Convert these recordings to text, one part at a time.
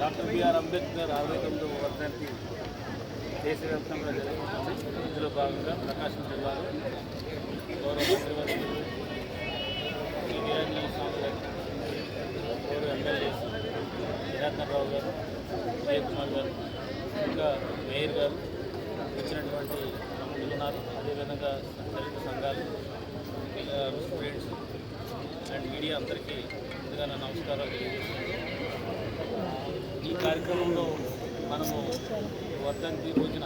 Doctor BR Ambedkar 69వ వర్ధంతి దేశవ్యాప్తంగా జరుగుతుంది. ఇందులో భాగంగా ప్రకాశం జిల్లాలో గౌరవ మంత్రివర్యులు స్వామి గారు, గౌరవ ఎమ్మెల్యేస్ నిరాకర్రావు గారు, విజయ్ కుమార్ గారు, ఇంకా మేయర్ గారు వచ్చినటువంటి ఉన్నారు. అదేవిధంగా దళిత సంఘాలు, స్టూడెంట్స్ అండ్ మీడియా అందరికీ ముందుగా నా నమస్కారాలు తెలియజేస్తున్నాను. ఈ కార్యక్రమంలో మనము వర్ధంతి రోజున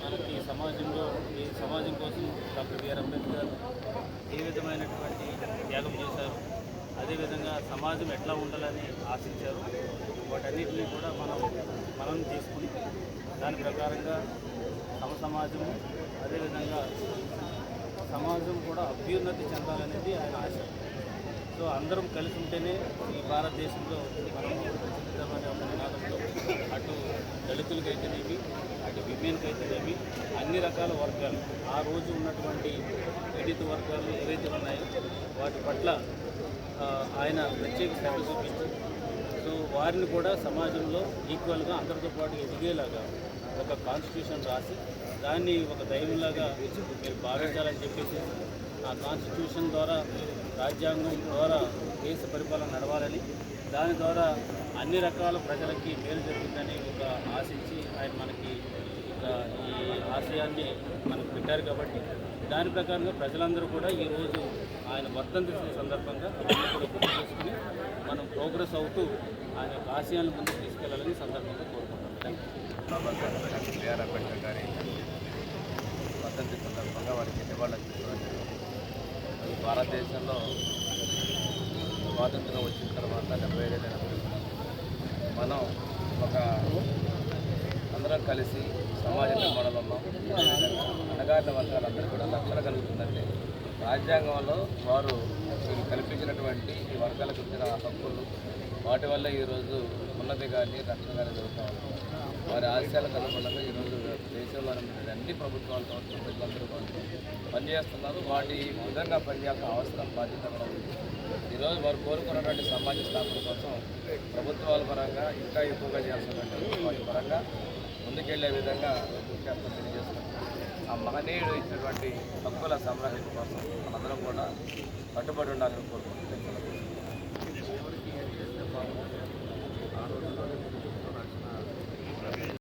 మనకి సమాజంలో ఈ సమాజం కోసం డాక్టర్ బిఆర్ అంబేద్కర్ ఏ విధమైనటువంటి త్యాగం చేశారు, అదేవిధంగా సమాజం ఎట్లా ఉండాలని ఆశించారు, వాటన్నిటినీ కూడా మనం తీసుకుని దాని ప్రకారంగా సమాజము అదేవిధంగా సమాజం కూడా అభ్యున్నతి చెందాలనేది ఆయన ఆశ. సో అందరం కలిసి ఉంటేనే ఈ భారతదేశంలో మనం రక్షిద్దామనే ఒక నినాదంతో అటు దళితులకైతేనేమి, అటు విమెన్కి అయితేనేమి, అన్ని రకాల వర్గాలు ఆ రోజు ఉన్నటువంటి పీడిత వర్గాలు ఏవైతే ఉన్నాయో వాటి పట్ల ఆయన ప్రత్యేక శ్రద్ధ చూపించి సో వారిని కూడా సమాజంలో ఈక్వల్గా అందరితో పాటు ఎదిగేలాగా ఒక కాన్స్టిట్యూషన్ రాసి దాన్ని ఒక దైవంలాగా మీరు భావించాలని చెప్పేసి ఆ కాన్స్టిట్యూషన్ ద్వారా రాజ్యాంగం ద్వారా దేశ పరిపాలన నడవాలని, దాని ద్వారా అన్ని రకాల ప్రజలకి మేలు జరుగుతుందని ఒక ఆశించి ఆయన మనకి ఈ ఆశయాన్ని మనకు పెట్టారు. కాబట్టి దాని ప్రకారంగా ప్రజలందరూ కూడా ఈరోజు ఆయన వర్ధంతి సందర్భంగా అవన్నీ కూడా గుర్తు చేసుకుని మనం ప్రోగ్రెస్ అవుతూ ఆయన యొక్క ఆశయాలను ముందుకు తీసుకెళ్లాలని సందర్భంగా కోరుకుంటున్నాం. డాక్టర్ బిఆర్ అంబేద్కర్ గారి వర్ధంతి సందర్భంగా వారికి నివాళులర్పించడం ఈ భారతదేశంలో స్వాతంత్రం వచ్చిన తర్వాత 75 ఏళ్ళైన మనం ఒక అందరం కలిసి సమాజ నిర్మాణంలో ఉన్నాం. అదేవిధంగా అణగారిన వర్గాలందరూ కూడా రక్షణ కలుగుతుందంటే రాజ్యాంగంలో వారు కల్పించినటువంటి ఈ వర్గాలకు ఇచ్చిన హక్కులు వాటి వల్ల ఈరోజు ఉన్నతి కానీ రక్షణ కానీ జరుగుతూ ఉంది. వారి ఆశయాలకు అనుగుణంగా ఈరోజు దేశంలో అన్ని ప్రభుత్వాలతో ప్రజలందరూ పనిచేస్తున్నారు. వాటి విధంగా పనిచేయాల్సిన అవసరం బాధ్యత కూడా ఉంది. ఈరోజు వారు కోరుకున్నటువంటి సమాజ స్థాపన కోసం ప్రభుత్వాల పరంగా ఇంకా ఎక్కువగా చేస్తున్నట్టు వాటి పరంగా ముందుకెళ్లే విధంగా ముఖ్యంగా తెలియజేస్తున్నారు. ఆ మహనీయుడు ఇచ్చినటువంటి హక్కుల సంరక్షణ కోసం మనందరం కూడా కట్టుబడి ఉండాలని కోరుకుంటున్నాం.